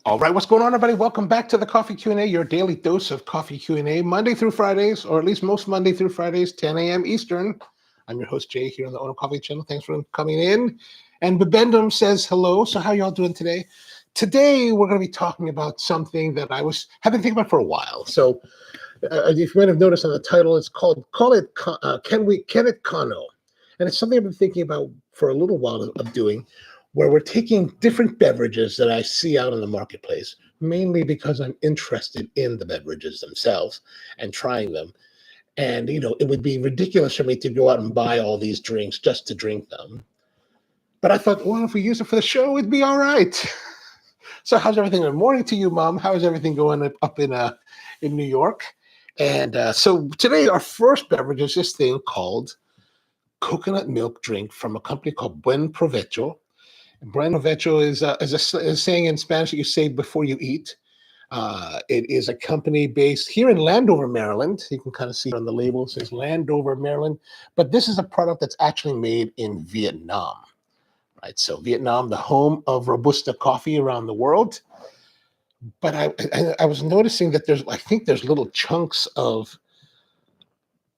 All right, what's going on, everybody? Welcome back to the Coffee Q&A, your daily dose of coffee Q&A, Monday through Fridays, or at least most Monday through Fridays, 10 a.m. Eastern. I'm your host, Jay, here on the onocoffee channel. Thanks for coming in. And Bibendum says hello. So how y'all doing today? Today, we're going to be talking about something that have been thinking about for a while. So if you might have noticed on the title, it's called Can It Cano? And it's something I've been thinking about for a little while of doing, where we're taking different beverages that I see out in the marketplace, mainly because I'm interested in the beverages themselves and trying them. And, it would be ridiculous for me to go out and buy all these drinks just to drink them. But I thought, well, if we use it for the show, it'd be all right. So how's everything? Good morning to you, Mom. How is everything going up in New York? And so today our first beverage is this thing called coconut milk drink from a company called Buen Provecho. Buen Provecho is a saying in Spanish that you say before you eat. It is a company based here in Landover, Maryland. You can kind of see on the label, it says Landover, Maryland. But this is a product that's actually made in Vietnam, right? So Vietnam, the home of Robusta coffee around the world. But I was noticing that I think there's little chunks of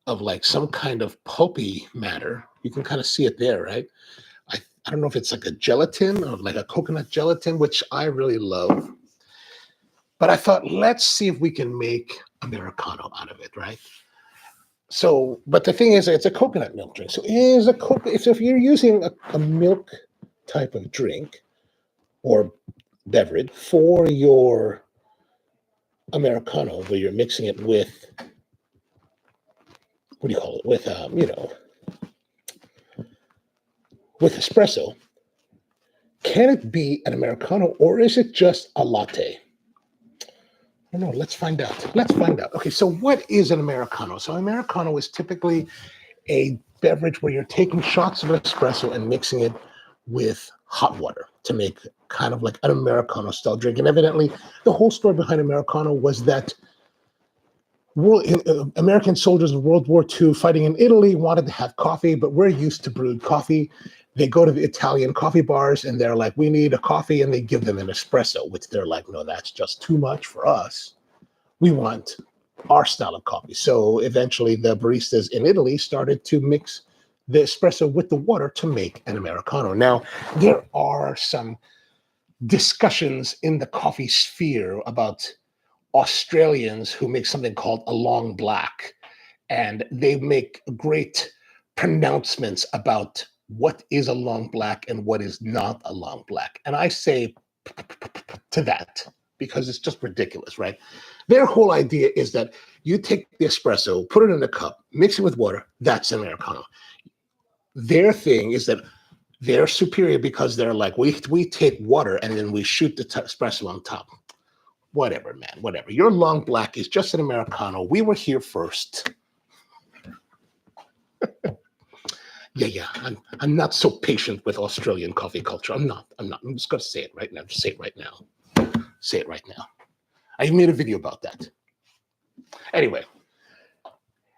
like some kind of pulpy matter. You can kind of see it there, right? I don't know if it's like a gelatin or like a coconut gelatin, which I really love. But I thought, let's see if we can make Americano out of it, right? So, but the thing is, it's a coconut milk drink. So if you're using a milk type of drink or beverage for your Americano, where you're mixing it with, what do you call it? With espresso, can it be an Americano or is it just a latte? I don't know. Let's find out. Okay, so what is an Americano? So Americano is typically a beverage where you're taking shots of espresso and mixing it with hot water to make kind of like an Americano style drink. And evidently, the whole story behind Americano was that American soldiers in World War II fighting in Italy wanted to have coffee, but we're used to brewed coffee. They go to the Italian coffee bars and they're like, we need a coffee, and they give them an espresso, which they're like, no, that's just too much for us. We want our style of coffee. So eventually the baristas in Italy started to mix the espresso with the water to make an Americano. Now, there are some discussions in the coffee sphere about Australians who make something called a long black, and they make great pronouncements about what is a long black and what is not a long black. And I say to that because it's just ridiculous, right? Their whole idea is that you take the espresso, put it in a cup, mix it with water, that's Americano. Their thing is that they're superior because they're like, we take water and then we shoot the espresso on top. Whatever, man, whatever. Your long black is just an Americano. We were here first. Yeah. I'm not so patient with Australian coffee culture. I'm not. I'm just going to say it right now. Just say it right now. I made a video about that. Anyway,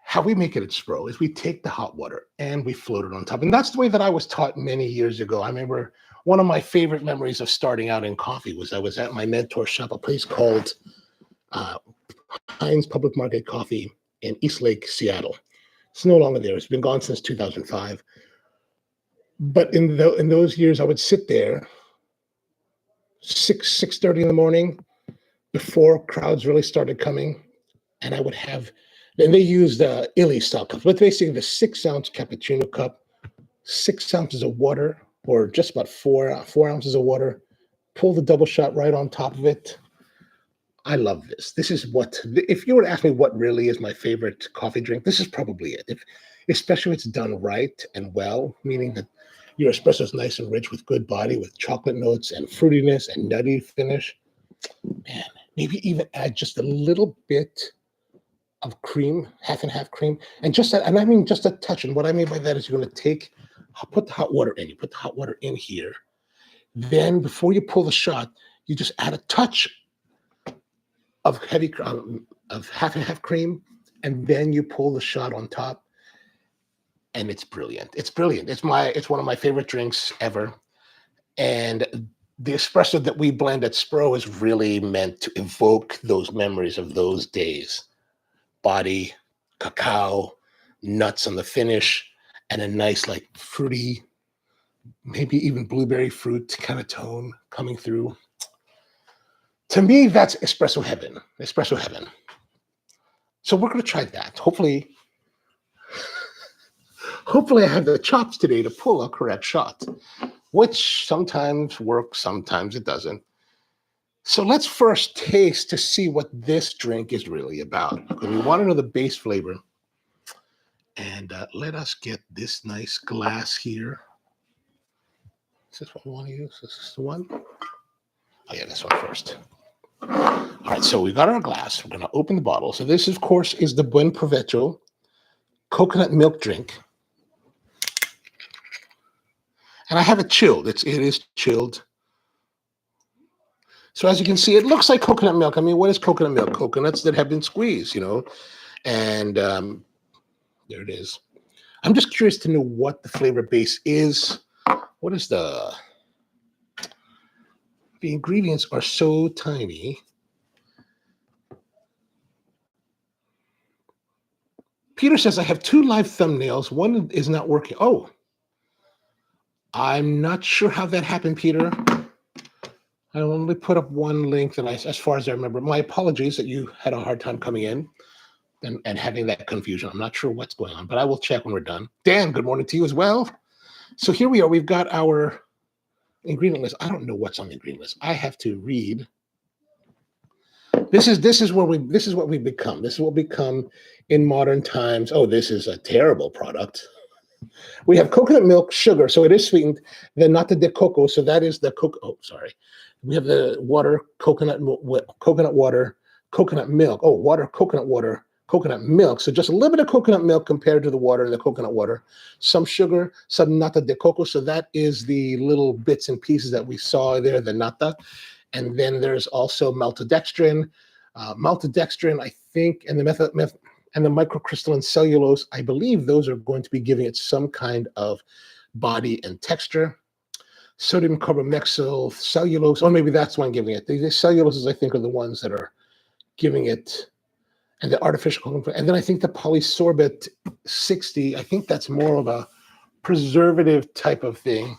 how we make it at Spro is we take the hot water and we float it on top. And that's the way that I was taught many years ago. I remember one of my favorite memories of starting out in coffee was I was at my mentor shop, a place called Heinz Public Market Coffee in Eastlake, Seattle. It's no longer there. It's been gone since 2005. But in those years, I would sit there 6:30 in the morning before crowds really started coming, and I would have. Then they used Illy style cups, but basically the 6-ounce cappuccino cup, 6 ounces of water, or just about 4 ounces of water. Pull the double shot right on top of it. I love this. This is if you were to ask me what really is my favorite coffee drink, this is probably it. Especially if it's done right and well, meaning that your espresso is nice and rich with good body, with chocolate notes and fruitiness and nutty finish. Man, maybe even add just a little bit of cream, half and half cream, and just that, and I mean just a touch. And what I mean by that is you're going to put the hot water in. You put the hot water in here. Then before you pull the shot, you just add a touch of half and half cream, and then you pull the shot on top, and it's brilliant. It's brilliant. It's one of my favorite drinks ever. And the espresso that we blend at Spro is really meant to evoke those memories of those days. Body, cacao, nuts on the finish, and a nice, like, fruity, maybe even blueberry fruit kind of tone coming through. To me, that's espresso heaven. Espresso heaven. So we're going to try that. Hopefully I have the chops today to pull a correct shot, which sometimes works, sometimes it doesn't. So let's first taste to see what this drink is really about, because we want to know the base flavor. And let us get this nice glass here. Is this what we want to use? Is this the one? Oh yeah, this one first. All right, so we got our glass. We're going to open the bottle. So this, of course, is the Buen Provecho coconut milk drink. And I have it chilled. It is chilled. So as you can see, it looks like coconut milk. I mean, what is coconut milk? Coconuts that have been squeezed, you know. And there it is. I'm just curious to know what the flavor base is. What is the ingredients are so tiny. Peter says, I have 2 live thumbnails. One is not working. Oh, I'm not sure how that happened, Peter. I only put up one link that as far as I remember. My apologies that you had a hard time coming in and having that confusion. I'm not sure what's going on, but I will check when we're done. Dan, good morning to you as well. So here we are. We've got our ingredient list. I don't know what's on the ingredient list. I have to read. This is what we've become. This is what we've become in modern times. Oh, this is a terrible product. We have coconut milk, sugar, so it is sweetened. The nata de coco, so that is the cocoa. Oh, sorry. We have the water, coconut water, coconut milk. Oh, water, coconut milk. So just a little bit of coconut milk compared to the water and the coconut water. Some sugar, some nata de coco. So that is the little bits and pieces that we saw there, the nata. And then there's also maltodextrin. I think, and the and the microcrystalline cellulose, I believe those are going to be giving it some kind of body and texture. Sodium carbomethyl cellulose, or maybe that's one giving it. The celluloses, I think, are the ones that are giving it, and the artificial. And then I think the polysorbate 60, I think that's more of a preservative type of thing.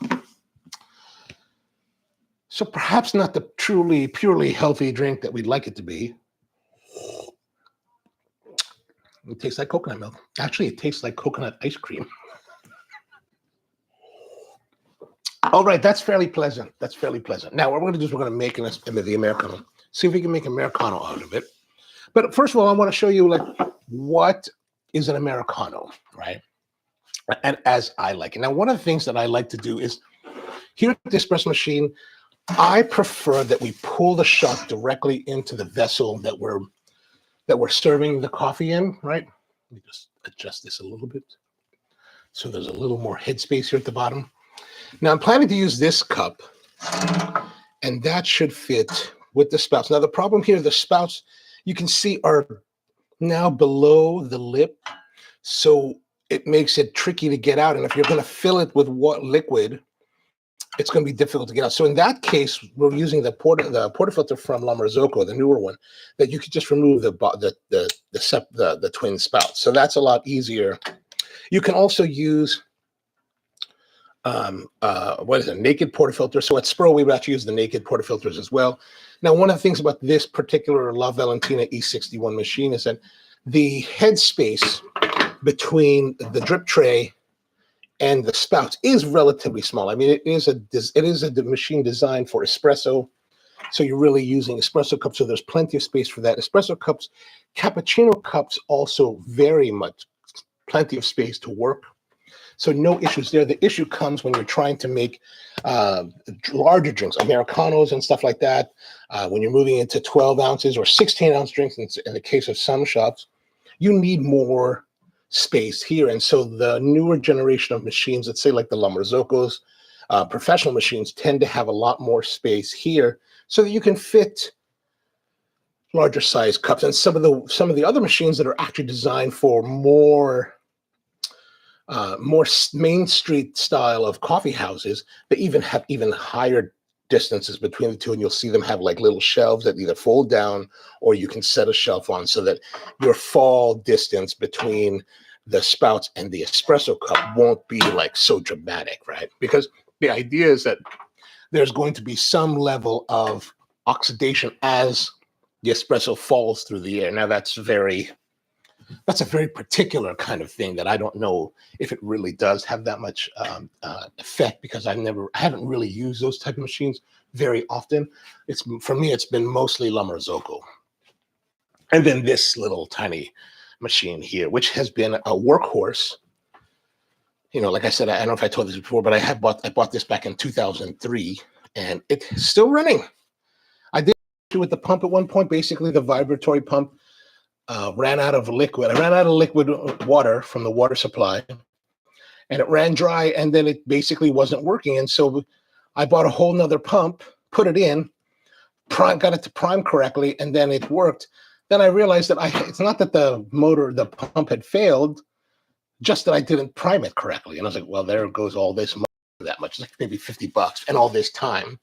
So perhaps not the truly, purely healthy drink that we'd like it to be. It tastes like coconut milk. Actually, it tastes like coconut ice cream. All right, that's fairly pleasant. That's fairly pleasant. Now, what we're going to do is we're going to make the Americano. See if we can make Americano out of it. But first of all, I want to show you like what is an Americano, right? And as I like it. Now, one of the things that I like to do is here at the espresso machine, I prefer that we pull the shot directly into the vessel that we're serving the coffee in, right? Let me just adjust this a little bit. So there's a little more headspace here at the bottom. Now I'm planning to use this cup, and that should fit with the spouts. Now the problem here, the spouts, you can see are now below the lip, so it makes it tricky to get out. And if you're going to fill it with liquid, it's going to be difficult to get out. So in that case, we're using the portafilter from La Marzocco, the newer one, that you could just remove the twin spouts. So that's a lot easier. You can also use naked portafilter. So at Spro, we would actually use the naked portafilters as well. Now, one of the things about this particular La Valentina E61 machine is that the headspace between the drip tray and the spouts is relatively small. I mean, it is a machine designed for espresso. So you're really using espresso cups. So there's plenty of space for that. Espresso cups, cappuccino cups, also very much plenty of space to work. So no issues there. The issue comes when you're trying to make larger drinks, Americanos and stuff like that. When you're moving into 12 ounces or 16-ounce drinks, in the case of some shops, you need more space here. And so the newer generation of machines, let's say like the La Marzoccos, professional machines, tend to have a lot more space here so that you can fit larger size cups. And some of the other machines that are actually designed for more Main Street style of coffee houses, they even have even higher distances between the two, and you'll see them have like little shelves that either fold down or you can set a shelf on so that your fall distance between the spouts and the espresso cup won't be like so dramatic, right? Because the idea is that there's going to be some level of oxidation as the espresso falls through the air. Now that's a very particular kind of thing that I don't know if it really does have that much effect, because I haven't really used those type of machines very often. For me, it's been mostly La Marzocco. And then this little tiny machine here, which has been a workhorse. You know, like I said, I don't know if I told this before, but I bought this back in 2003, and it's still running. I did with the pump at one point. Basically, the vibratory pump ran out of liquid. I ran out of liquid water from the water supply, and it ran dry, and then it basically wasn't working. And so I bought a whole nother pump, put it in, got it to prime correctly, and then it worked. Then I realized that it's not that the pump had failed, just that I didn't prime it correctly. And I was like, well, there goes all this money, that much, like maybe $50, and all this time,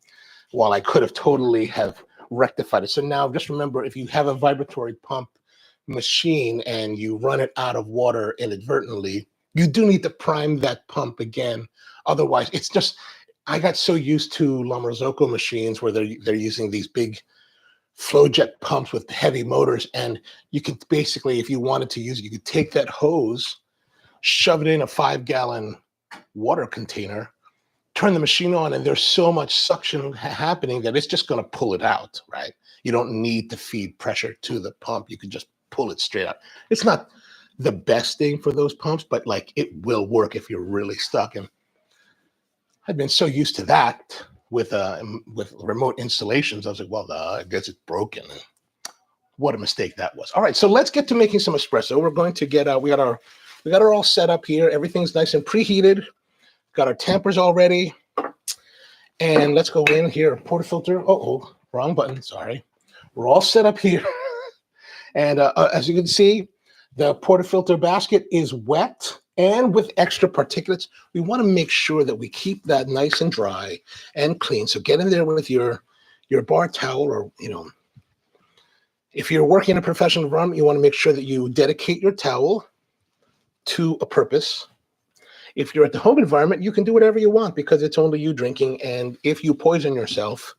while I could have totally have rectified it. So now just remember, if you have a vibratory pump machine and you run it out of water inadvertently, you do need to prime that pump again. Otherwise, it's just, I got so used to La Marzocco machines where they're using these big flow jet pumps with heavy motors, and you could basically, if you wanted to use it, you could take that hose, shove it in a 5-gallon water container, turn the machine on, and there's so much suction happening that it's just going to pull it out, right? You don't need to feed pressure to the pump. You can just pull it straight out. It's not the best thing for those pumps, but like it will work if you're really stuck. And I've been so used to that with remote installations. I was like, well, I guess it's broken. And what a mistake that was. All right, so let's get to making some espresso. We're going to get we got her all set up here. Everything's nice and preheated. Got our tampers all ready. And let's go in here. Portafilter. Oh, wrong button. Sorry. We're all set up here. And as you can see, the portafilter basket is wet and with extra particulates. We want to make sure that we keep that nice and dry and clean. So get in there with your bar towel, or, you know, if you're working in a professional environment, you want to make sure that you dedicate your towel to a purpose. If you're at the home environment, you can do whatever you want because it's only you drinking. And if you poison yourself,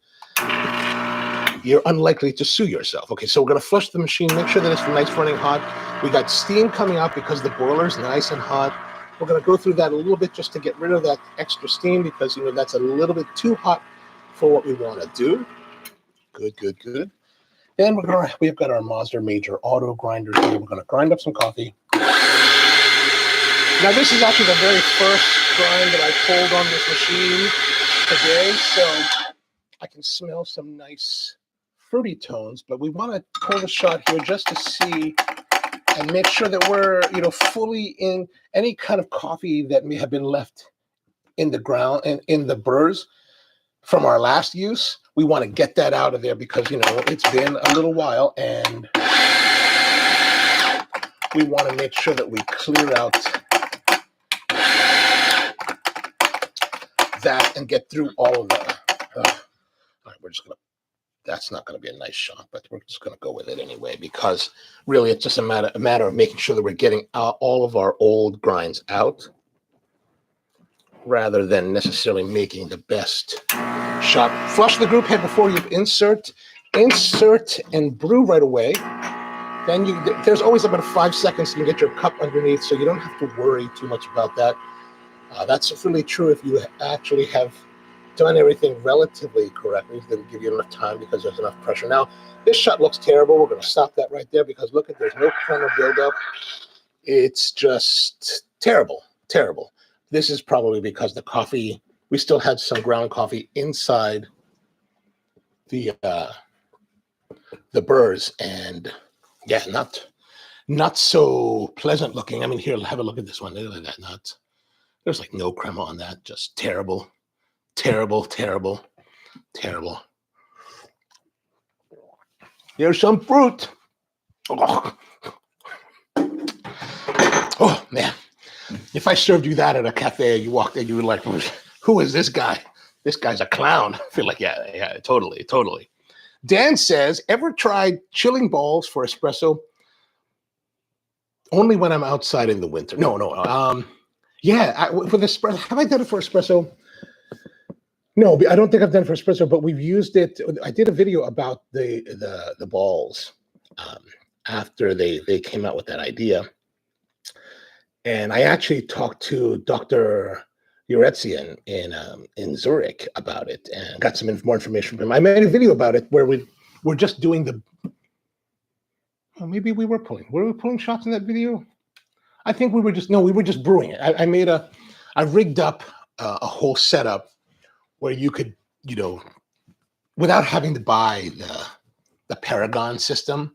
you're unlikely to sue yourself. Okay, so we're going to flush the machine, make sure that it's nice running hot. We got steam coming out because the boiler's nice and hot. We're going to go through that a little bit just to get rid of that extra steam because, you know, that's a little bit too hot for what we want to do. Good. Then we've got our Mazda Major Auto grinder here. We're going to grind up some coffee. Now, this is actually the very first grind that I pulled on this machine today, so I can smell some nice fruity tones, but we want to pull the shot here just to see and make sure that we're, you know, fully in any kind of coffee that may have been left in the ground and in the burrs from our last use. We want to get that out of there because, you know, it's been a little while, and we want to make sure that we clear out that and get through all of that. All right, that's not going to be a nice shot, but we're just going to go with it anyway because really it's just a matter of making sure that we're getting all of our old grinds out rather than necessarily making the best shot. Flush the group head before you insert and brew right away. Then there's always about 5 seconds to get your cup underneath, so you don't have to worry too much about that. That's really true if you actually have done everything relatively correctly. It's going to give you enough time because there's enough pressure. Now, this shot looks terrible. We're going to stop that right there because look at, there's no kernel buildup. It's just terrible. This is probably because the coffee, we still had some ground coffee inside the burrs, and yeah, not so pleasant looking. I mean, here, have a look at this one. Look at that. There's like no crema on that. Just terrible. Here's some fruit. Oh man. If I served you that at a cafe, you walked in, you were like, who is this guy? this guy's a clown. I feel like, yeah, totally. Dan says, ever tried chilling balls for espresso? Only when I'm outside in the winter. No. Yeah, for the espresso, have I done it for espresso? No, I don't think I've done it for espresso, but we've used it. I did a video about the balls after they came out with that idea. And I actually talked to Dr. Uretzian in Zurich about it and got some more information from him. I made a video about it where we're just doing the. Well, maybe we were pulling. Were we pulling shots in that video? I think we were just brewing it. I rigged up a whole setup where you could, without having to buy the Paragon system.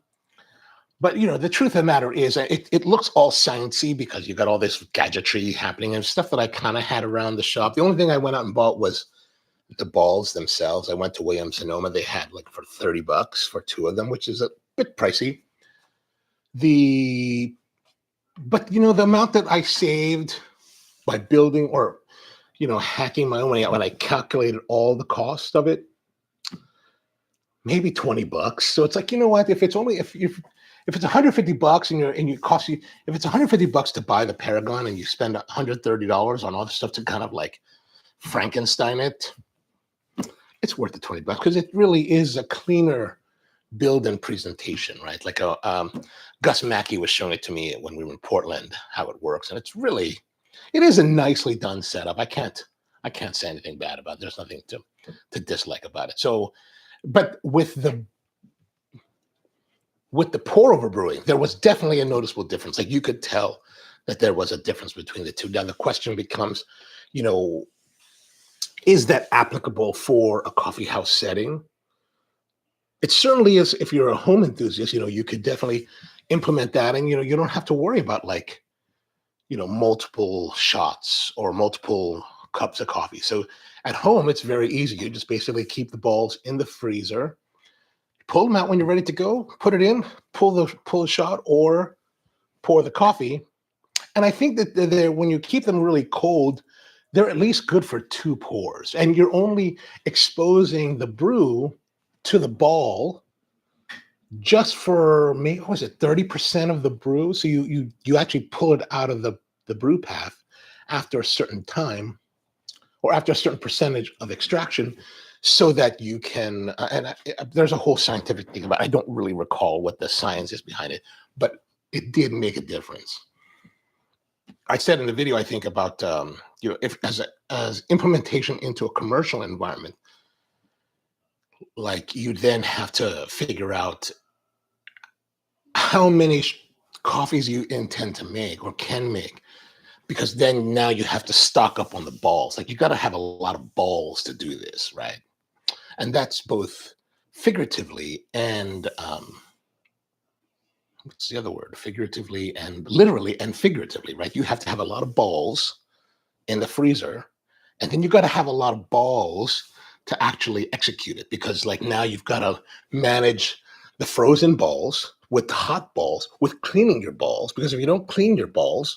But, the truth of the matter is it looks all sciencey because you've got all this gadgetry happening and stuff that I kind of had around the shop. The only thing I went out and bought was the balls themselves. I went to Williams-Sonoma. They had for $30 for 2 of them, which is a bit pricey. But the amount that I saved by building or, hacking my own money out when I calculated all the cost of it, maybe $20. So it's like, what? If it's $150 and you cost you, if it's $150 to buy the Paragon and you spend $130 on all the stuff to kind of Frankenstein it, it's worth the $20 because it really is a cleaner build and presentation, right? Gus Mackey was showing it to me when we were in Portland, how it works. And it is a nicely done setup. I can't say anything bad about it. There's nothing to dislike about it. So, but with the pour over brewing, there was definitely a noticeable difference. You could tell that there was a difference between the two. Now the question becomes, is that applicable for a coffee house setting? It certainly is. If you're a home enthusiast, you could definitely implement that, and you don't have to worry about multiple shots or multiple cups of coffee. So at home, it's very easy. You just basically keep the balls in the freezer, pull them out when you're ready to go, put it in, pull the shot, or pour the coffee. And I think that when you keep them really cold, they're at least good for 2 pours, and you're only exposing the brew to the ball just for maybe 30% of the brew. So you actually pull it out of the brew path after a certain time or after a certain percentage of extraction, so that you can. There's a whole scientific thing about it. I don't really recall what the science is behind it, but it did make a difference. I said in the video, I think about if as implementation into a commercial environment. You then have to figure out how many coffees you intend to make or can make, because then now you have to stock up on the balls. You got to have a lot of balls to do this, right? And that's both figuratively and what's the other word? Figuratively and literally and figuratively, right? You have to have a lot of balls in the freezer, and then you got to have a lot of balls to actually execute it, because now you've got to manage the frozen balls with the hot balls, with cleaning your balls, because if you don't clean your balls,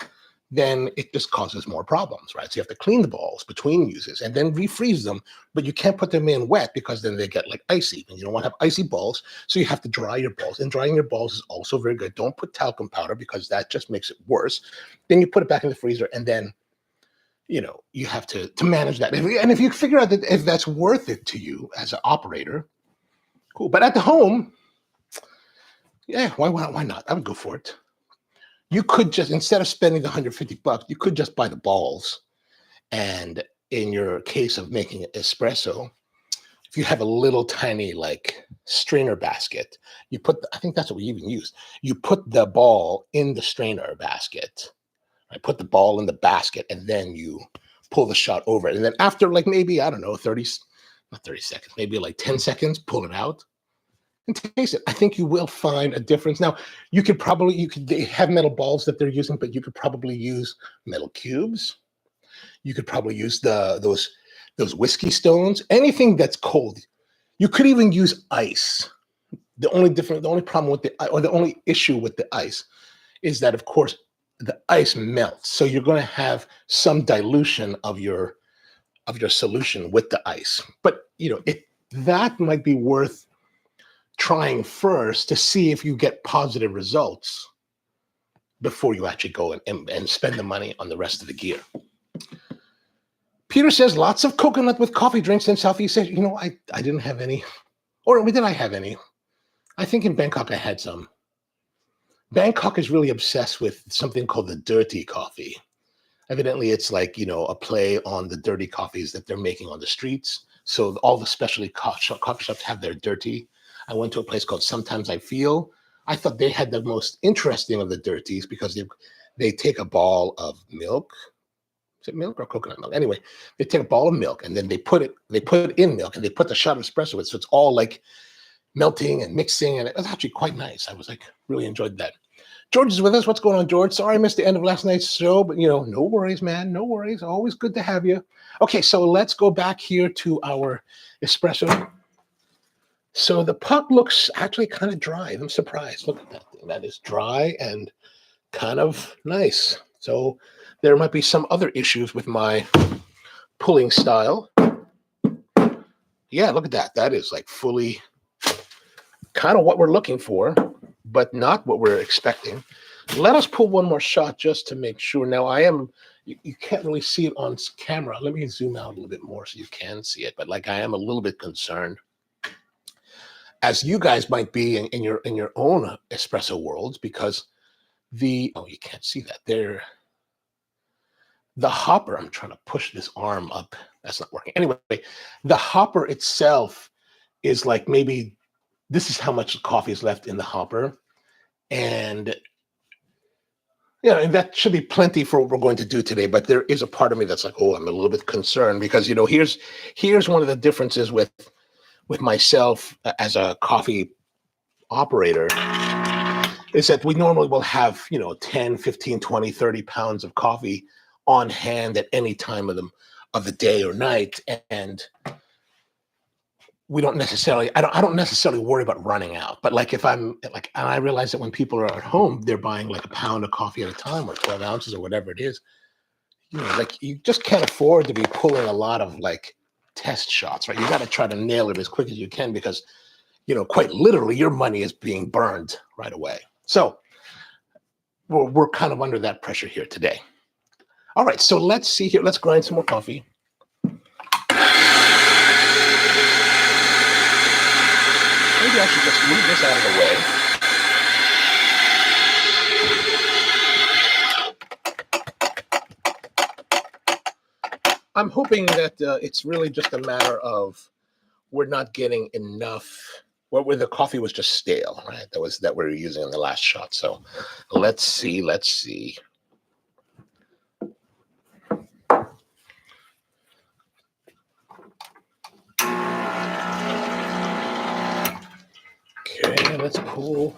then it just causes more problems, right? So you have to clean the balls between uses and then refreeze them, but you can't put them in wet because then they get icy, and you don't want to have icy balls. So you have to dry your balls, and drying your balls is also very good. Don't put talcum powder because that just makes it worse. Then you put it back in the freezer, and then you have to manage that. And if you figure out that if that's worth it to you as an operator, cool. But at the home, yeah, why not? I would go for it. You could just, instead of spending the $150, you could just buy the balls. And in your case of making espresso, if you have a little tiny strainer basket, I think that's what we even used. You put the ball in the strainer basket. I put the ball in the basket, and then you pull the shot over it. And then after maybe, I don't know, 30 seconds, maybe 10 seconds, pull it out and taste it. I think you will find a difference. Now, they have metal balls that they're using, but you could probably use metal cubes. You could probably use those whiskey stones, anything that's cold. You could even use ice. The only problem with the only issue with the ice is that, of course, the ice melts. So you're going to have some dilution of your of your solution with the ice. But that might be worth trying first to see if you get positive results before you actually go and spend the money on the rest of the gear. Peter says lots of coconut with coffee drinks in Southeast Asia. I didn't have any. Or did I have any? I think in Bangkok I had some. Bangkok is really obsessed with something called the dirty coffee. Evidently, it's like, a play on the dirty coffees that they're making on the streets. So all the specialty coffee shops have their dirty. I went to a place called Sometimes I Feel. I thought they had the most interesting of the dirties because they take a ball of milk. Is it milk or coconut milk? Anyway, they take a ball of milk and then they put it in milk and they put the shot of espresso in it. So it's all like melting and mixing. And it was actually quite nice. I was really enjoyed that. George is with us. What's going on, George? Sorry I missed the end of last night's show, but no worries, man. No worries. Always good to have you. Okay, so let's go back here to our espresso. So the puck looks actually kind of dry. I'm surprised. Look at that thing. That is dry and kind of nice. So there might be some other issues with my pulling style. Yeah, look at that. That is fully kind of what we're looking for, but not what we're expecting. Let us pull one more shot just to make sure. Now you can't really see it on camera. Let me zoom out a little bit more so you can see it. But I am a little bit concerned, as you guys might be in your own espresso worlds, because you can't see that there. The hopper, I'm trying to push this arm up. That's not working. Anyway, the hopper itself is maybe this is how much coffee is left in the hopper. And and that should be plenty for what we're going to do today. But there is a part of me that's I'm a little bit concerned because, here's one of the differences with myself as a coffee operator is that we normally will have, 10, 15, 20, 30 pounds of coffee on hand at any time of the day or night. And we don't necessarily, I don't necessarily worry about running out, but if I'm and I realize that when people are at home, they're buying a pound of coffee at a time or 12 ounces or whatever it is, you just can't afford to be pulling a lot of test shots, right? You got to try to nail it as quick as you can because, quite literally your money is being burned right away. So we're kind of under that pressure here today. All right, so let's see here. Let's grind some more coffee. Maybe I should just move this out of the way. I'm hoping that it's really just a matter of we're not getting enough, where the coffee was just stale, right? That we were using in the last shot. So let's see. Okay, let's pull.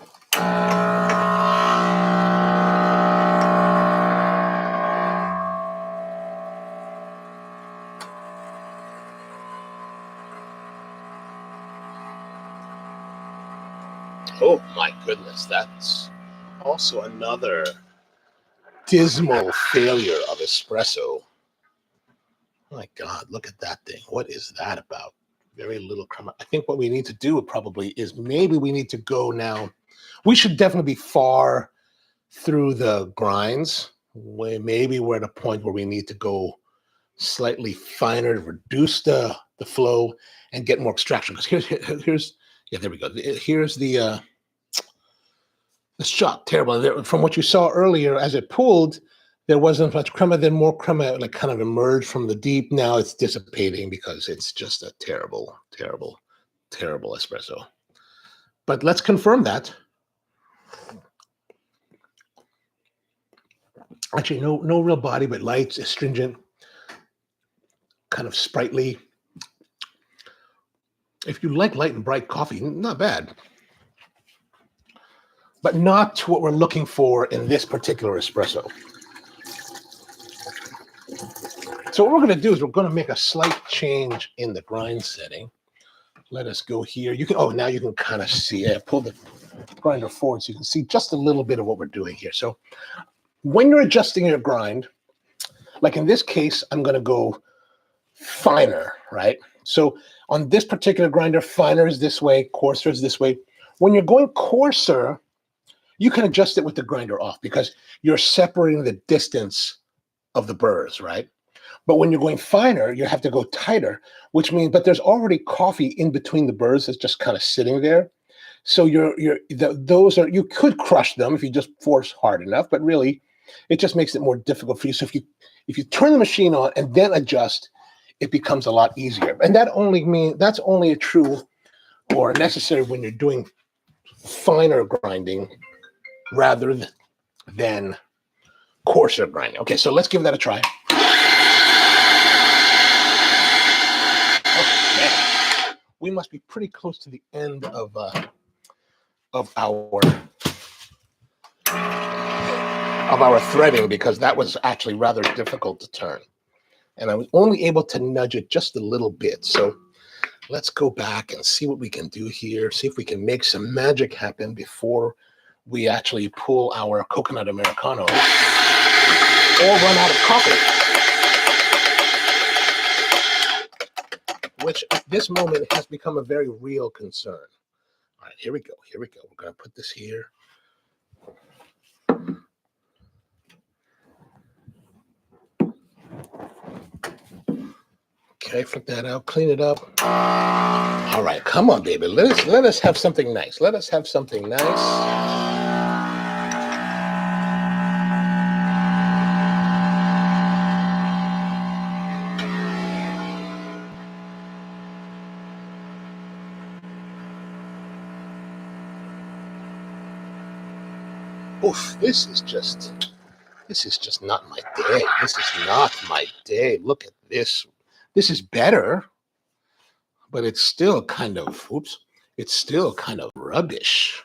Oh my goodness, that's also another dismal failure of espresso. My God, look at that thing. What is that about? Very little crema. I think what we need to do probably is maybe we need to go now. We should definitely be far through the grinds. Maybe we're at a point where we need to go slightly finer to reduce the flow and get more extraction. Because here's yeah, there we go. Here's the shot. Terrible. From what you saw earlier, as it pulled, there wasn't much crema. Then more crema kind of emerged from the deep. Now it's dissipating because it's just a terrible, terrible, terrible espresso. But let's confirm that. Actually, no real body, but light, astringent, kind of sprightly. If you like light and bright coffee, not bad. But not what we're looking for in this particular espresso. So what we're going to do is we're going to make a slight change in the grind setting. Let us go here. Now you can kind of see. I pulled the grinder forward so you can see just a little bit of what we're doing here. So when you're adjusting your grind, like in this case, I'm going to go finer, right? So on this particular grinder, finer is this way, coarser is this way. When you're going coarser, you can adjust it with the grinder off because you're separating the distance of the burrs, right? But when you're going finer, you have to go tighter, which means, but there's already coffee in between the burrs that's just kind of sitting there. So those are, you could crush them if you just force hard enough, but really it just makes it more difficult for you. So if you turn the machine on and then adjust, it becomes a lot easier. And that's only a true or necessary when you're doing finer grinding rather than coarser grinding. Okay, so let's give that a try. Oh, man. We must be pretty close to the end of our threading because that was actually rather difficult to turn. And I was only able to nudge it just a little bit. So let's go back and see what we can do here. See if we can make some magic happen before we actually pull our coconut Americano or run out of coffee. Which at this moment has become a very real concern. All right, here we go. Here we go. We're going to put this here. Okay, flip that out, clean it up. All right, come on, baby. Let us have something nice. Let us have something nice. Oof, this is just not my day. This is not my day. Look at this. This is better, but it's still kind of, it's still kind of rubbish.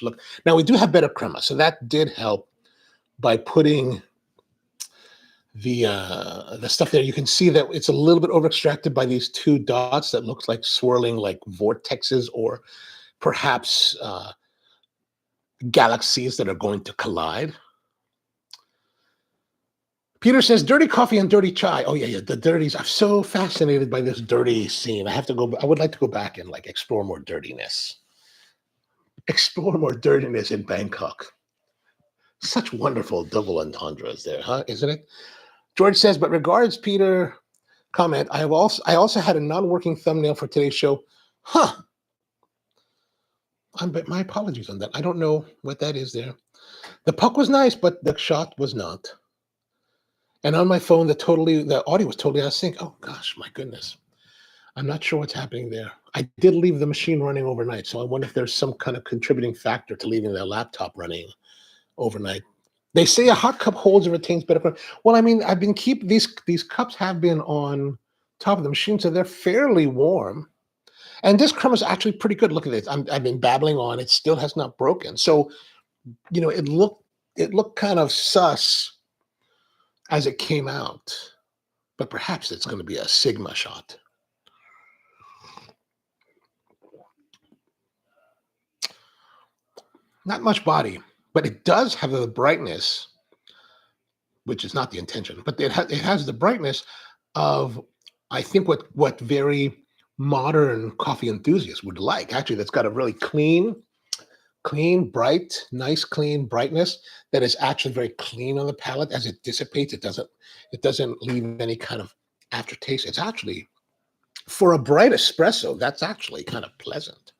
Look, now we do have better crema, so that did help by putting the stuff there. You can see that it's a little bit over extracted by these two dots that looks like swirling like vortexes or perhaps galaxies that are going to collide. Peter says, dirty coffee and dirty chai. Oh, yeah, the dirties. I'm so fascinated by this dirty scene. I would like to go back and like explore more dirtiness. Explore more dirtiness in Bangkok. Such wonderful double entendres there, huh? Isn't it? George says, but regards, Peter. Comment, I also had a non-working thumbnail for today's show. Huh. My apologies on that. I don't know what that is there. The puck was nice, but the shot was not. And on my phone, the audio was totally out of sync. Oh gosh, my goodness. I'm not sure what's happening there. I did leave the machine running overnight, so I wonder if there's some kind of contributing factor to leaving the laptop running overnight. They say a hot cup holds and retains better. Well, I mean, these cups have been on top of the machine, so they're fairly warm. And this crema is actually pretty good. Look at this. I've been babbling on. It still has not broken. So, you know, it looked kind of sus as it came out, but perhaps it's going to be a Sigma shot. Not much body, but it does have the brightness, which is not the intention, but it has the brightness of, I think, what very modern coffee enthusiasts would like. Actually, that's got a really clean, bright, nice, clean brightness that is actually very clean on the palate. As it dissipates, it doesn't leave any kind of aftertaste. It's actually, for a bright espresso, that's actually kind of pleasant.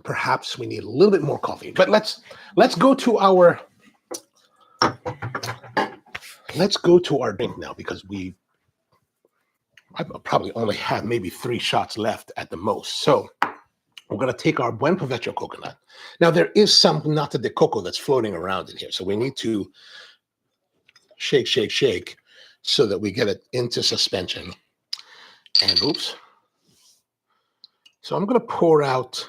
Perhaps we need a little bit more coffee, but let's go to our drink now, because I probably only have maybe 3 shots left at the most. So we're going to take our Buen Provecho coconut. Now, there is some nata de coco that's floating around in here, so we need to shake so that we get it into suspension. And oops. So I'm going to pour out,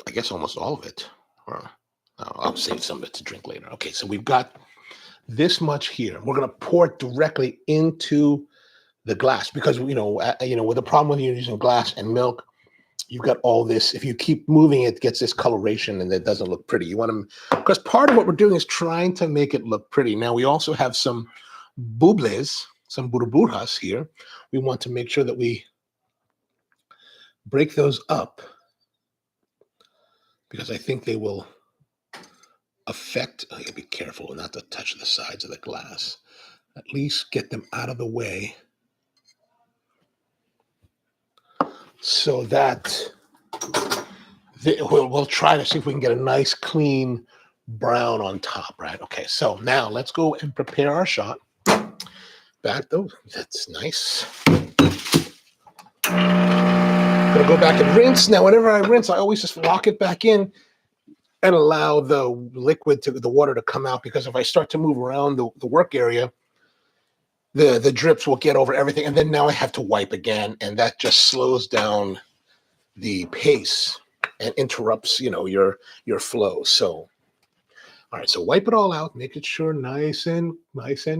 I guess, almost all of it. Or I'll save some of it to drink later. Okay, so we've got this much here. We're going to pour it directly into the glass because, with the problem with you using glass and milk, you've got all this. If you keep moving, it gets this coloration and it doesn't look pretty. You want to, because part of what we're doing is trying to make it look pretty. Now, we also have some bubles, some burbujas here. We want to make sure that we break those up because I think they will affect, oh, you gotta be careful not to touch the sides of the glass. At least get them out of the way so that we'll try to see if we can get a nice clean brown on top, right? Okay, so now let's go and prepare our shot. Back though, that's nice. Gonna go back and rinse. Now, whenever I rinse, I always just lock it back in and allow the liquid the water to come out, because if I start to move around the work area, the drips will get over everything, and then now I have to wipe again, and that just slows down the pace and interrupts, your flow. So, all right, so wipe it all out, make it sure nice and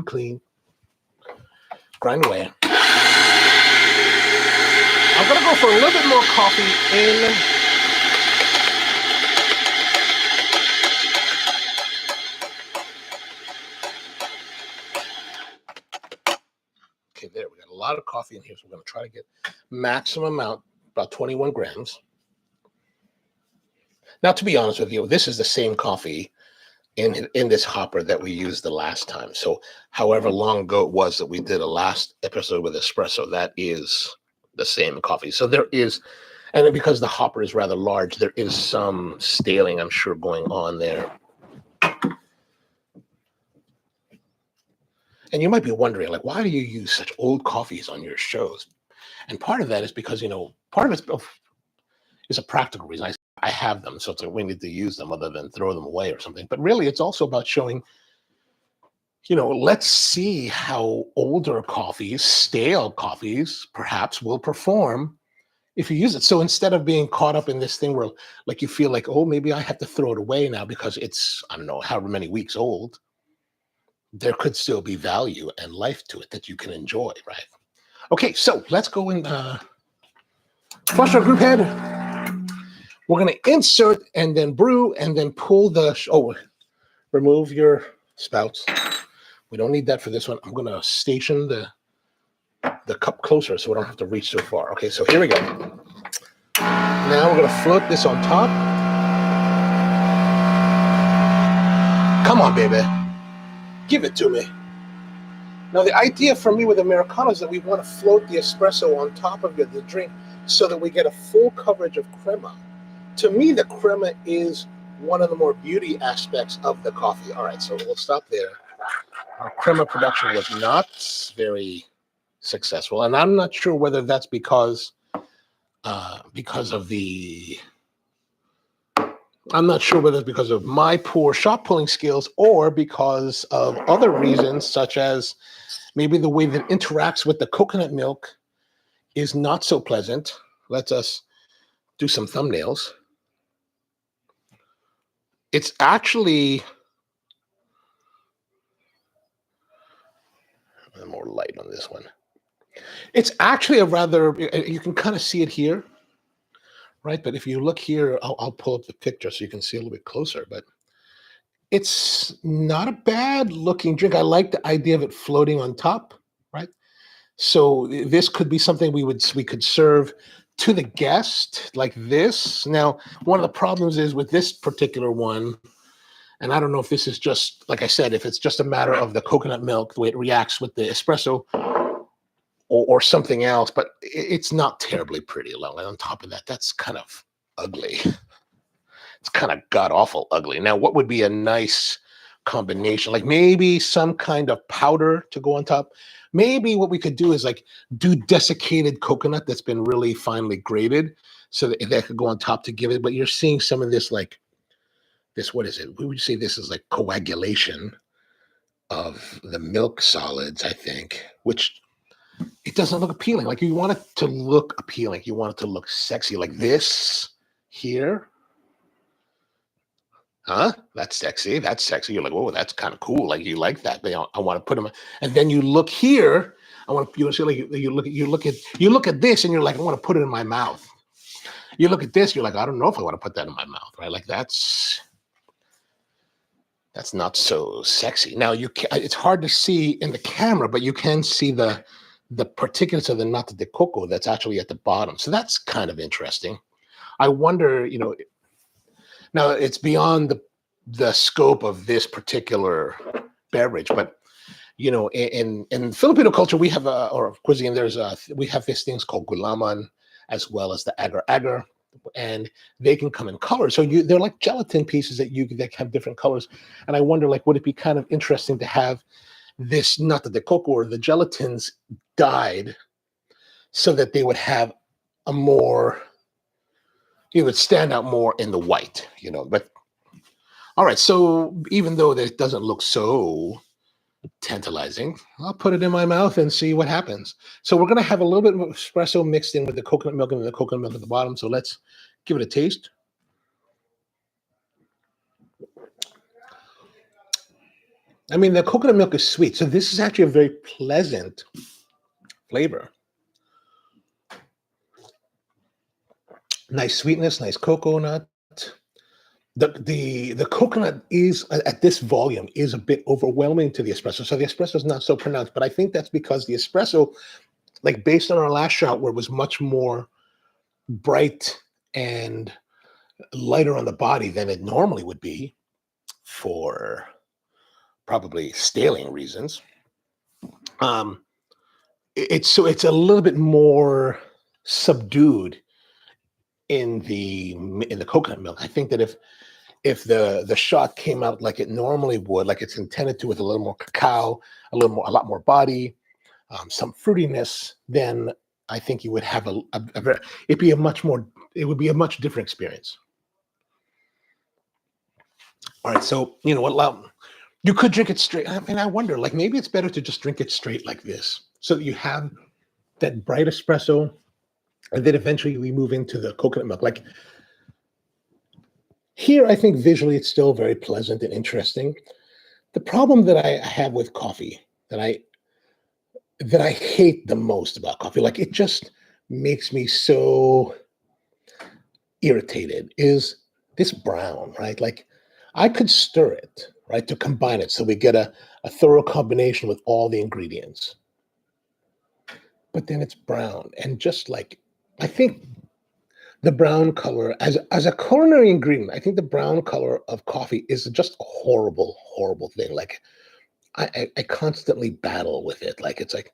clean. Grind away. I'm gonna go for a little bit more coffee in. Okay, there, we got a lot of coffee in here, so we're gonna try to get maximum amount, about 21 grams. Now, to be honest with you, this is the same coffee in this hopper that we used the last time. So however long ago it was that we did a last episode with espresso, that is the same coffee. So there is, and because the hopper is rather large, there is some staling, I'm sure, going on there. And you might be wondering, like, why do you use such old coffees on your shows? And part of that is because, part of it is a practical reason. I have them, so it's like we need to use them other than throw them away or something. But really, it's also about showing, let's see how older coffees, stale coffees, perhaps will perform if you use it. So instead of being caught up in this thing where, like, you feel like, oh, maybe I have to throw it away now because it's, I don't know, however many weeks old, there could still be value and life to it that you can enjoy, right? Okay, so let's go and flush our group head. We're going to insert and then brew and then pull remove your spouts. We don't need that for this one. I'm going to station the cup closer so we don't have to reach so far. Okay, so here we go. Now we're going to float this on top. Come on, baby. Give it to me. Now, the idea for me with Americano is that we want to float the espresso on top of the drink so that we get a full coverage of crema. To me, the crema is one of the more beauty aspects of the coffee. All right, so we'll stop there. Our crema production was not very successful, and I'm not sure whether that's because of my poor shot pulling skills or because of other reasons, such as maybe the way that it interacts with the coconut milk is not so pleasant. Let us do some thumbnails. It's actually more light on this one. It's actually a rather, you can kind of see it here, right? But if you look here, I'll pull up the picture so you can see a little bit closer, but it's not a bad looking drink. I like the idea of it floating on top, right? So this could be something we could serve to the guest like this. Now, one of the problems is with this particular one, and I don't know if this is just, like I said, if it's just a matter of the coconut milk, the way it reacts with the espresso or something else, but it's not terribly pretty. And on top of that, that's kind of ugly. It's kind of god-awful ugly. Now, what would be a nice combination? Like maybe some kind of powder to go on top. Maybe what we could do is like do desiccated coconut that's been really finely grated so that could go on top to give it. But you're seeing some of this, like this, what is it? We would say this is like coagulation of the milk solids, I think, which it doesn't look appealing. Like you want it to look appealing. You want it to look sexy like this here. Huh? That's sexy. That's sexy. You're like, oh, that's kind of cool. Like you like that. I want to put them. And then you look here. You look at this, and you're like, I want to put it in my mouth. You look at this, you're like, I don't know if I want to put that in my mouth, right? Like that's not so sexy. Now you can, it's hard to see in the camera, but you can see the particulates of the nata de coco that's actually at the bottom. So that's kind of interesting. I wonder, you know, now it's beyond the scope of this particular beverage, but you know, in Filipino culture, we have or cuisine, we have these things called gulaman, as well as the agar-agar, and they can come in colors. So they're like gelatin pieces that have different colors. And I wonder, like, would it be kind of interesting to have this nata de coco or the gelatins dyed so that they would have a more, it would stand out more in the white, you know? But all right, so even though it doesn't look so tantalizing, I'll put it in my mouth and see what happens. So we're going to have a little bit of espresso mixed in with the coconut milk and the coconut milk at the bottom. So let's give it a taste. I mean, the coconut milk is sweet, so this is actually a very pleasant flavor. Nice sweetness, nice coconut. The coconut is at this volume is a bit overwhelming to the espresso. So the espresso is not so pronounced, but I think that's because the espresso, like based on our last shot where it was much more bright and lighter on the body than it normally would be for probably staling reasons. It's a little bit more subdued in the coconut milk. I think that if the shot came out like it normally would, like it's intended to, with a little more cacao, a lot more body, some fruitiness, then I think you would have it would be a much different experience. All right, so you know what? You could drink it straight. I mean, I wonder, like maybe it's better to just drink it straight like this, so that you have that bright espresso, and then eventually we move into the coconut milk. Like here, I think visually it's still very pleasant and interesting. The problem that I have with coffee, that I hate the most about coffee, like it just makes me so irritated, is this brown, right? Like I could stir it, right, to combine it so we get a thorough combination with all the ingredients. But then it's brown, and just like I think the brown color as a culinary ingredient, I think the brown color of coffee is just a horrible, horrible thing. Like I constantly battle with it. Like it's like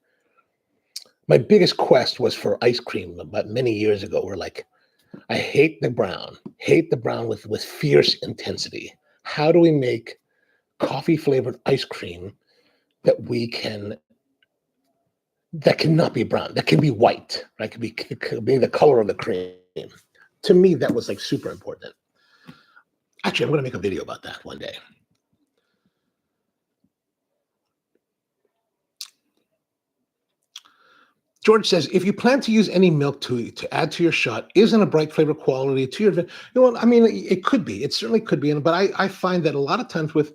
my biggest quest was for ice cream about many years ago. Where like I hate the brown with fierce intensity. How do we make coffee flavored ice cream that cannot be brown, that can be white, right? It could be the color of the cream. To me, that was like super important. Actually, I'm going to make a video about that one day. George says, if you plan to use any milk to add to your shot, isn't a bright flavor quality to your, you know, I mean, it could be, it certainly could be. But I find that a lot of times with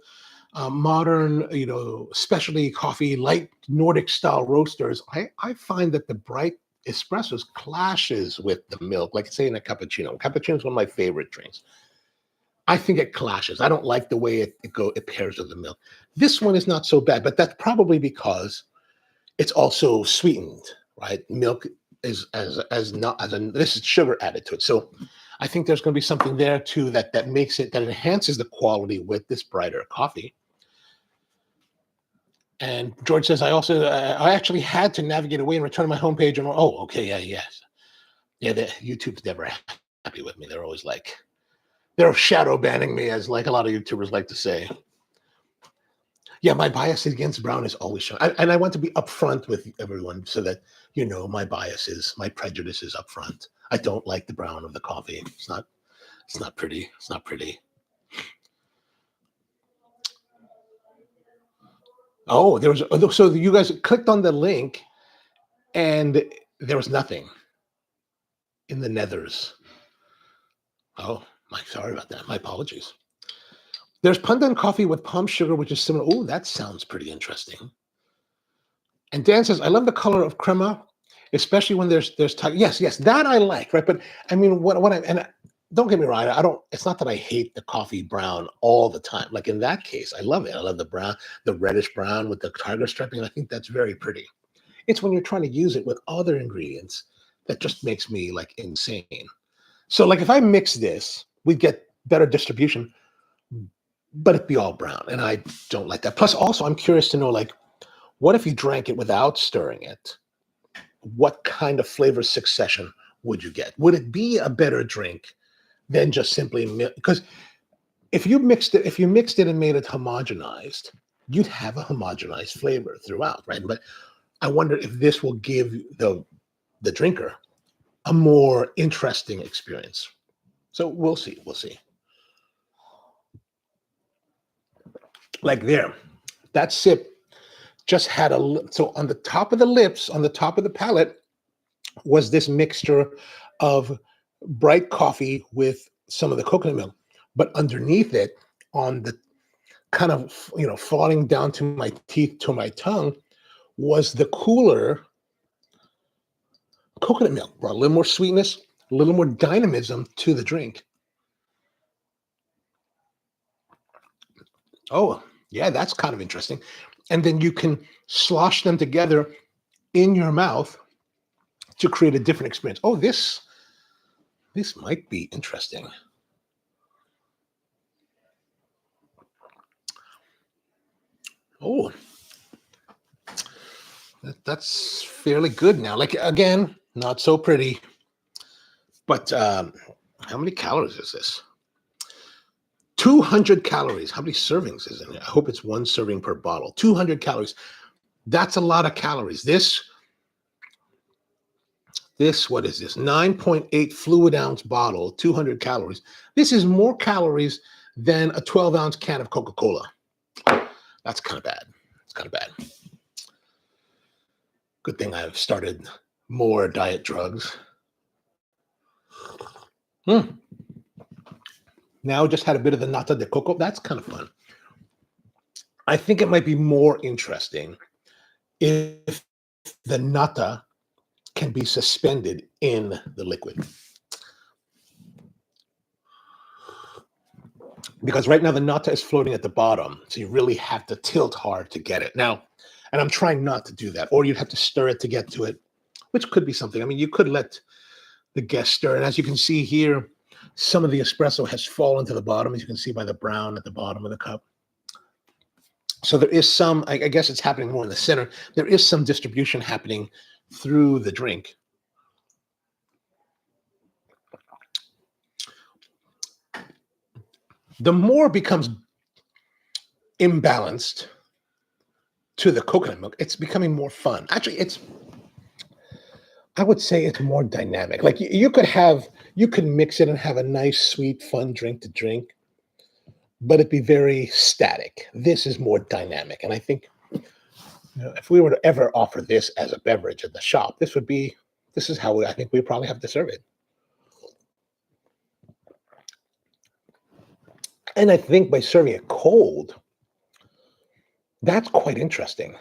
modern, you know, specialty coffee, light Nordic style roasters, I find that the bright espressos clashes with the milk, like say in a cappuccino. Cappuccino is one of my favorite drinks. I think it clashes. I don't like the way it pairs with the milk. This one is not so bad, but that's probably because it's also sweetened, right? Milk is this is sugar added to it. So I think there's going to be something there too that enhances the quality with this brighter coffee. And George says, I actually had to navigate away and return to my homepage. And okay, yes. YouTube's never happy with me. They're always like, they're shadow banning me, as like a lot of YouTubers like to say. Yeah, my bias against brown is always shown. And I want to be upfront with everyone so that, you know, my prejudice is upfront. I don't like the brown of the coffee. It's not pretty. It's not pretty. Oh, so you guys clicked on the link and there was nothing in the nethers. Oh, sorry about that. My apologies. There's pandan coffee with palm sugar, which is similar. Oh, that sounds pretty interesting. And Dan says, I love the color of crema especially when there's yes, that I like, right? But I mean, don't get me wrong, I don't. It's not that I hate the coffee brown all the time. Like in that case, I love it. I love the brown, the reddish brown with the tiger striping. I think that's very pretty. It's when you're trying to use it with other ingredients that just makes me like insane. So like if I mix this, we get better distribution, but it'd be all brown, and I don't like that. Plus, also, I'm curious to know, like, what if you drank it without stirring it? What kind of flavor succession would you get? Would it be a better drink than just simply milk? Because if you mixed it and made it homogenized, you'd have a homogenized flavor throughout, right? But I wonder if this will give the drinker a more interesting experience. So we'll see. We'll see. Like there, that sip just had so on the top of the lips, on the top of the palate, was this mixture of bright coffee with some of the coconut milk, but underneath it, on the kind of falling down to my teeth, to my tongue, was the cooler coconut milk. Brought a little more sweetness, a little more dynamism to the drink. Oh, yeah, that's kind of interesting. And then you can slosh them together in your mouth to create a different experience. Oh, this might be interesting. Oh, that's fairly good now. Like, again, not so pretty. But how many calories is this? 200 calories. How many servings is in it? I hope it's one serving per bottle. 200 calories. That's a lot of calories. This, what is this? 9.8 fluid ounce bottle, 200 calories. This is more calories than a 12-ounce can of Coca-Cola. That's kind of bad. It's kind of bad. Good thing I've started more diet drugs. Now just had a bit of the nata de coco. That's kind of fun. I think it might be more interesting if the nata can be suspended in the liquid. Because right now the nata is floating at the bottom, so you really have to tilt hard to get it. Now, and I'm trying not to do that, or you'd have to stir it to get to it, which could be something. I mean, you could let the guest stir, and as you can see here, some of the espresso has fallen to the bottom, as you can see by the brown at the bottom of the cup. So there is some, I guess it's happening more in the center, there is some distribution happening through the drink. The more it becomes imbalanced to the coconut milk, it's becoming more fun. Actually, I would say it's more dynamic. Like you could mix it and have a nice, sweet, fun drink to drink, but it'd be very static. This is more dynamic. And I think if we were to ever offer this as a beverage at the shop, this is how I think we probably have to serve it. And I think by serving it cold, that's quite interesting.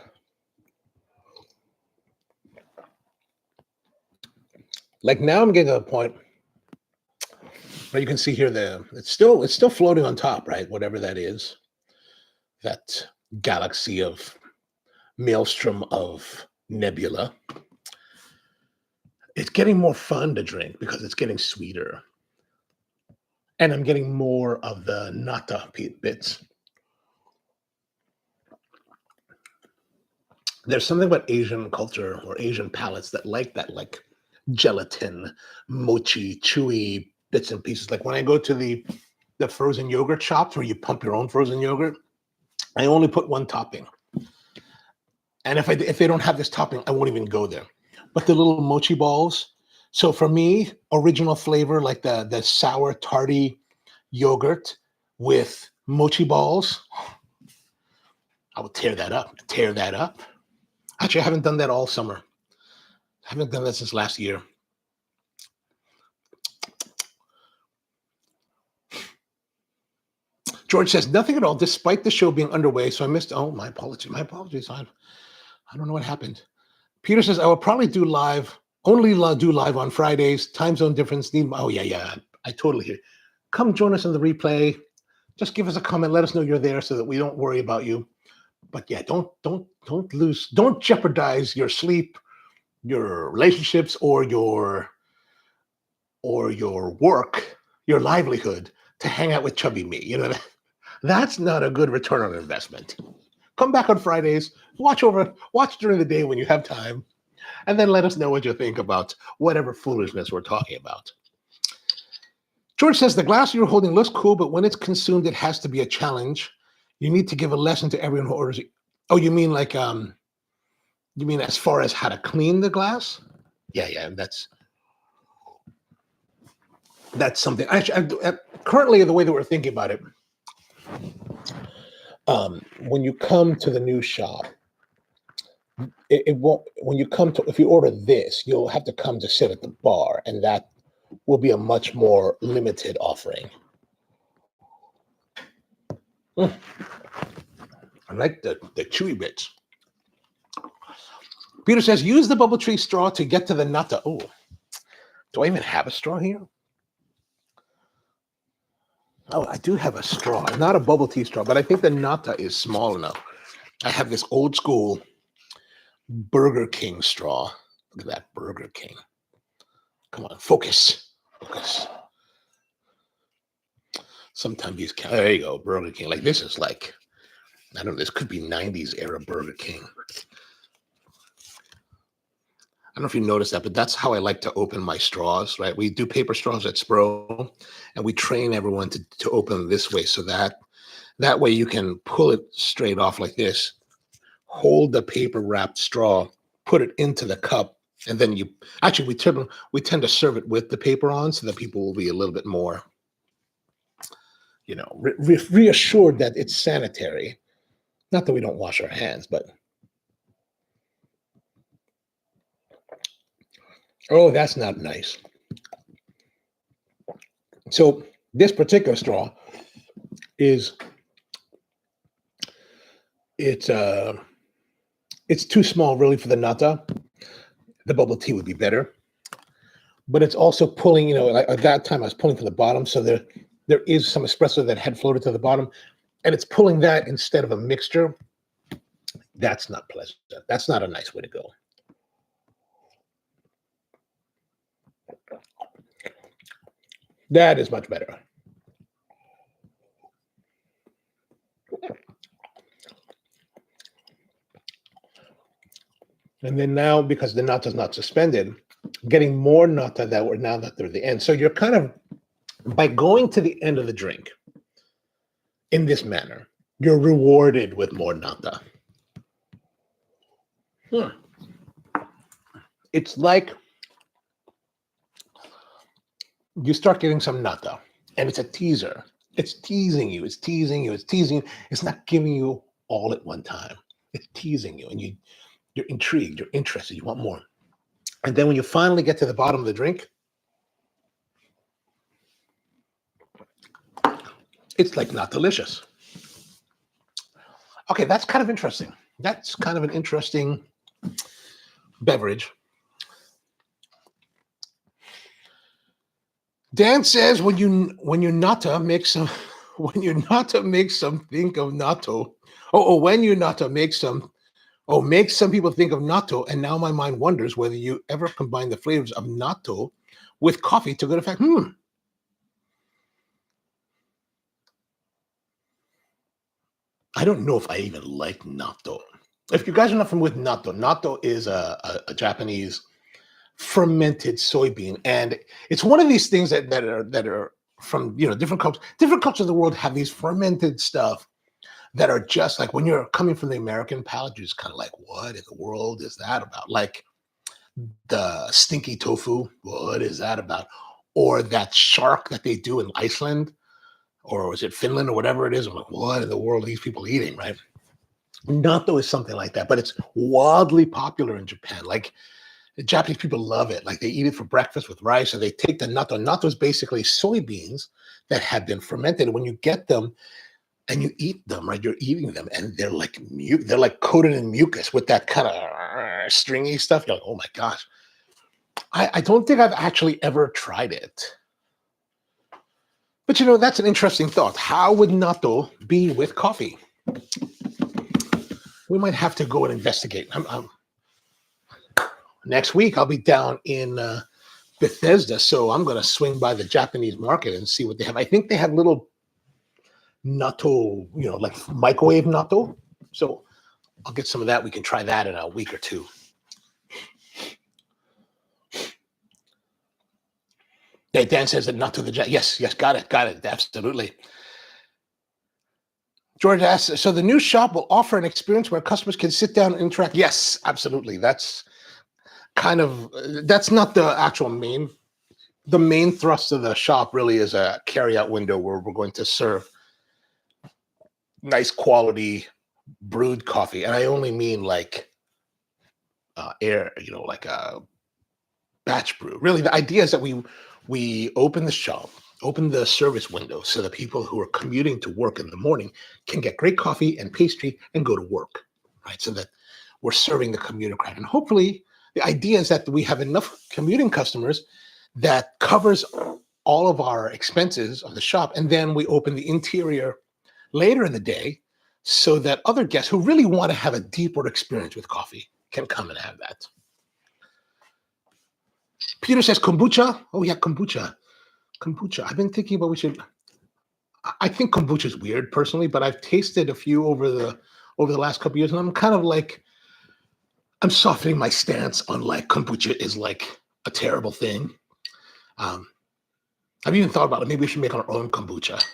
Like now I'm getting to the point where you can see here it's still floating on top, right? Whatever that is, that galaxy of maelstrom of nebula. It's getting more fun to drink because it's getting sweeter. And I'm getting more of the nata bits. There's something about Asian culture or Asian palates that like that, like gelatin, mochi, chewy bits and pieces. Like when I go to the frozen yogurt shops where you pump your own frozen yogurt, I only put one topping. And if they don't have this topping, I won't even go there. But the little mochi balls. So for me, original flavor, like the sour tarty yogurt with mochi balls, I would tear that up. Actually, I haven't done that all summer. I haven't done that since last year. George says, nothing at all, despite the show being underway. So I missed, oh, my apologies. I don't know what happened. Peter says, I will probably do live Only do live on Fridays. Time zone difference. Oh, yeah. I totally hear. Come join us on the replay. Just give us a comment. Let us know you're there so that we don't worry about you. But yeah, don't jeopardize your sleep, your relationships, or your work, your livelihood to hang out with chubby me. You know, that's not a good return on investment. Come back on Fridays, watch during the day when you have time, and then let us know what you think about whatever foolishness we're talking about. George says the glass you're holding looks cool, but when it's consumed, it has to be a challenge. You need to give a lesson to everyone who orders it. Oh, you mean like you mean as far as how to clean the glass? Yeah, that's something. Actually, currently, the way that we're thinking about it, when you come to the new shop, it won't. When you come to, if you order this, you'll have to come to sit at the bar, and that will be a much more limited offering. I like the chewy bits. Peter says, use the bubble tree straw to get to the nata. Oh, do I even have a straw here? Oh, I do have a straw. Not a bubble tea straw, but I think the nata is small enough. I have this old school Burger King straw. Look at that, Burger King. Come on, focus. Sometimes these, there you go, Burger King. Like this is like, I don't know, this could be 90s era Burger King. I don't know if you noticed that, but that's how I like to open my straws, right? We do paper straws at Spro, and we train everyone to open this way so that way you can pull it straight off like this, hold the paper wrapped straw, put it into the cup, and then we tend to serve it with the paper on so that people will be a little bit more, reassured that it's sanitary. Not that we don't wash our hands, but oh, that's not nice. So this particular straw it's too small really for the nata. The bubble tea would be better, but it's also pulling. Like at that time I was pulling from the bottom, so there is some espresso that had floated to the bottom, and it's pulling that instead of a mixture. That's not pleasant. That's not a nice way to go. That is much better. And then now, because the nata is not suspended, getting more nata now that they're at the end. So you're kind of, by going to the end of the drink in this manner, you're rewarded with more nata. It's like you start getting some nata, and it's a teaser. It's teasing you. It's not giving you all at one time. It's teasing you, and you're intrigued. You're interested. You want more. And then when you finally get to the bottom of the drink, it's like not delicious. Okay, that's kind of interesting. That's kind of an interesting beverage. Dan says when you nata make some think of natto. When you nata make some people think of natto, and now my mind wonders whether you ever combine the flavors of natto with coffee to good effect. I don't know if I even like natto. If you guys are not familiar with natto is a Japanese fermented soybean, and it's one of these things that are from different cultures. Different cultures of the world have these fermented stuff that are just like, when you're coming from the American palate, you're just kind of like, what in the world is that about? Like the stinky tofu, what is that about? Or that shark that they do in Iceland, or was it Finland, or whatever it is? I'm like, what in the world are these people eating, right? Natto is something like that, but it's wildly popular in Japan. Like the Japanese people love it. Like they eat it for breakfast with rice, and they take the natto. Natto is basically soybeans that have been fermented. When you get them and you eat them, right, you're eating them, and they're like coated in mucus with that kind of stringy stuff. You're like, oh my gosh. I don't think I've actually ever tried it. But that's an interesting thought. How would natto be with coffee? We might have to go and investigate. Next week, I'll be down in Bethesda, so I'm going to swing by the Japanese market and see what they have. I think they have little natto, like microwave natto. So I'll get some of that. We can try that in a week or two. Yeah, Dan says that natto the yes, got it, absolutely. George asks, so the new shop will offer an experience where customers can sit down and interact. Yes, absolutely. That's not the actual main. The main thrust of the shop really is a carry-out window where we're going to serve nice quality brewed coffee. And I only mean like like a batch brew. Really, the idea is that we open the shop, open the service window so that people who are commuting to work in the morning can get great coffee and pastry and go to work, right? So that we're serving the commuter crowd. And hopefully the idea is that we have enough commuting customers that covers all of our expenses of the shop. And then we open the interior later in the day so that other guests who really want to have a deeper experience with coffee can come and have that. Peter says kombucha. Oh yeah, kombucha. I've been thinking about I think kombucha is weird personally, but I've tasted a few over the last couple of years, and I'm kind of like, I'm softening my stance on like kombucha is like a terrible thing. I've even thought about it. Maybe we should make our own kombucha.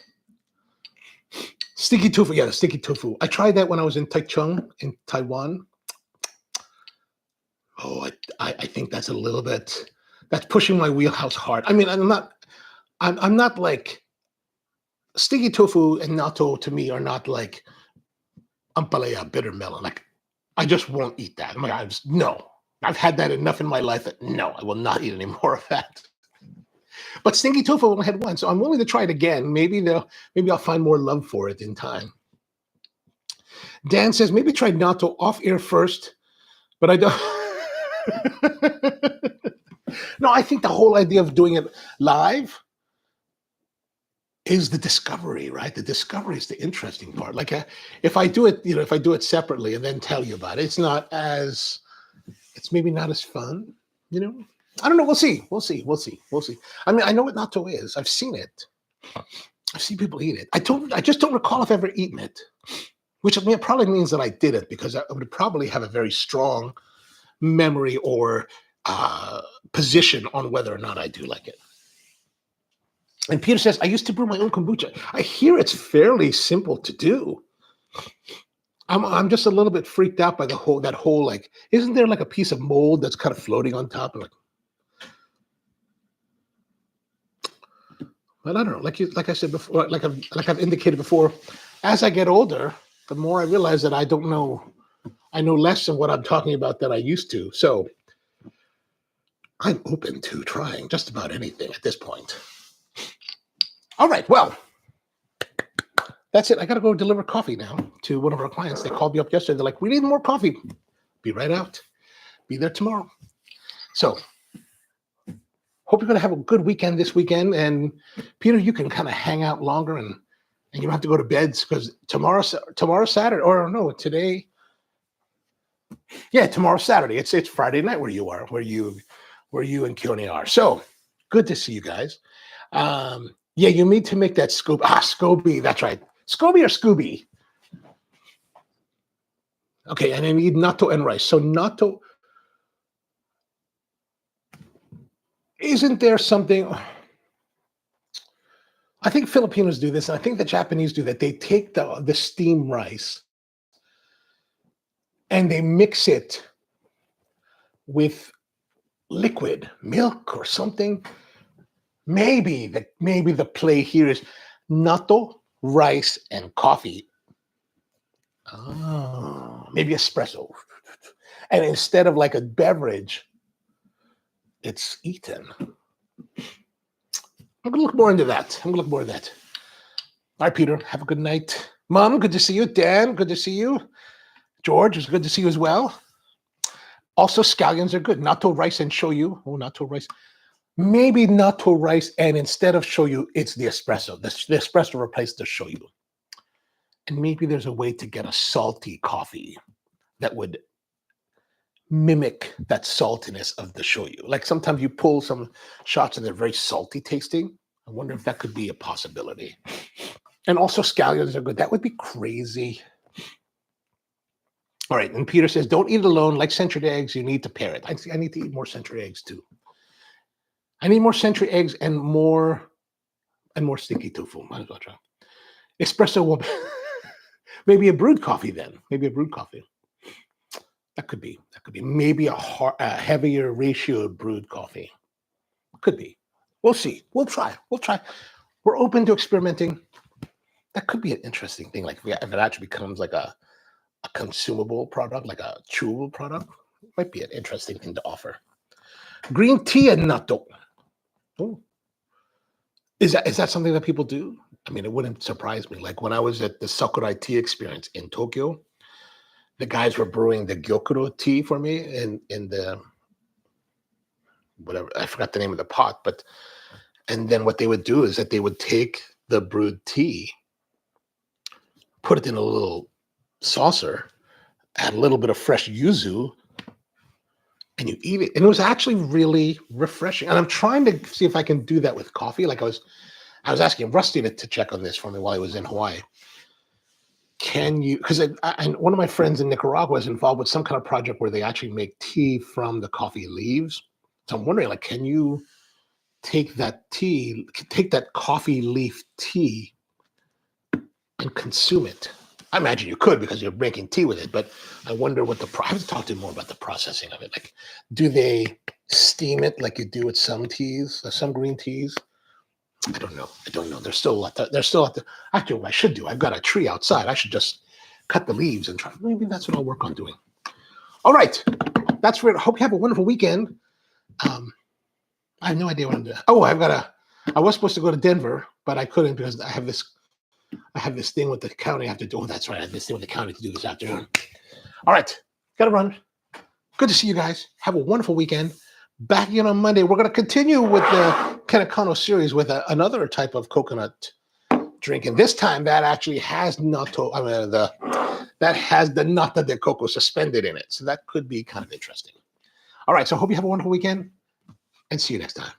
Sticky tofu. Yeah, the sticky tofu. I tried that when I was in Taichung in Taiwan. Oh, I think that's a little bit, that's pushing my wheelhouse hard. I mean, I'm not like, sticky tofu and natto to me are not like ampalaya, bitter melon. Like, I just won't eat that. I'm like, no, I've had that enough in my life that no, I will not eat any more of that. But stinky tofu I only had one, so I'm willing to try it again. Maybe I'll find more love for it in time. Dan says maybe try natto off air first, but I don't. No, I think the whole idea of doing it live is the discovery, right? The discovery is the interesting part. Like if I do it separately and then tell you about it, it's maybe not as fun, I don't know. We'll see. I mean, I know what natto is. I've seen it. I've seen people eat it. I just don't recall if I've ever eaten it, which it probably means that I did it because I would probably have a very strong memory or position on whether or not I do like it. And Peter says, I used to brew my own kombucha. I hear it's fairly simple to do. I'm just a little bit freaked out by that whole like, isn't there like a piece of mold that's kind of floating on top of it? But I don't know. Like I said before, like I've indicated before, as I get older, the more I realize that I don't know. I know less of what I'm talking about than I used to. So I'm open to trying just about anything at this point. All right. Well, that's it. I got to go deliver coffee now to one of our clients. They called me up yesterday. They're like, we need more coffee. Be right out. Be there tomorrow. So hope you're going to have a good weekend this weekend. And Peter, you can kind of hang out longer and you don't have to go to bed because tomorrow Saturday, or no, today. Yeah, tomorrow's Saturday. It's Friday night where you are, where you and Keone are. So good to see you guys. Yeah, you need to make that scoop. Scoby, that's right. Scoby or Scooby? Okay, and I need natto and rice. So natto, isn't there something? I think Filipinos do this, and I think the Japanese do that. They take the steamed rice and they mix it with liquid milk or something. Maybe the play here is natto, rice, and coffee. Oh, maybe espresso. And instead of like a beverage, it's eaten. I'm going to look more into that. All right, Peter, have a good night. Mom, good to see you. Dan, good to see you. George, it's good to see you as well. Also, scallions are good. Natto rice and shoyu. Oh, natto rice. Maybe natto rice, and instead of shoyu, it's the espresso. The espresso replaced the shoyu. And maybe there's a way to get a salty coffee that would mimic that saltiness of the shoyu. Like sometimes you pull some shots and they're very salty tasting. I wonder if that could be a possibility. And also scallions are good. That would be crazy. All right. And Peter says, don't eat it alone. Like century eggs, you need to pair it. I need to eat more century eggs too. I need more century eggs and more sticky tofu. Might as well try. Espresso will maybe a brewed coffee then. Maybe a brewed coffee. That could be maybe a heavier ratio brewed coffee. Could be. We'll see. We'll try. We're open to experimenting. That could be an interesting thing. Like if it actually becomes like a consumable product, like a chewable product, might be an interesting thing to offer. Green tea and natto. Oh, is that something that people do? I mean, it wouldn't surprise me. Like when I was at the Sakurai tea experience in Tokyo, the guys were brewing the gyokuro tea for me in the whatever, I forgot the name of the pot, and then what they would do is that they would take the brewed tea, put it in a little saucer, add a little bit of fresh yuzu, and you eat it. And it was actually really refreshing. And I'm trying to see if I can do that with coffee. Like I was asking Rusty to check on this for me while I was in Hawaii. Can you, because one of my friends in Nicaragua is involved with some kind of project where they actually make tea from the coffee leaves. So I'm wondering, like, can you take that coffee leaf tea and consume it? I imagine you could because you're making tea with it, but I wonder what I have to talk to you more about the processing of it. Like, do they steam it like you do with some teas, some green teas? I don't know. There's still a lot. Actually, what I should do, I've got a tree outside. I should just cut the leaves and try. Maybe that's what I'll work on doing. All right. That's for it. I hope you have a wonderful weekend. I have no idea what I'm doing. Oh, I was supposed to go to Denver, but I couldn't because I have this thing with the county I have to do. Oh, that's right. I have this thing with the county to do this afternoon. All right. Got to run. Good to see you guys. Have a wonderful weekend. Back again on Monday. We're going to continue with the It Cano series with another type of coconut drink. And this time that actually has that has the nata de coco suspended in it. So that could be kind of interesting. All right. So I hope you have a wonderful weekend and see you next time.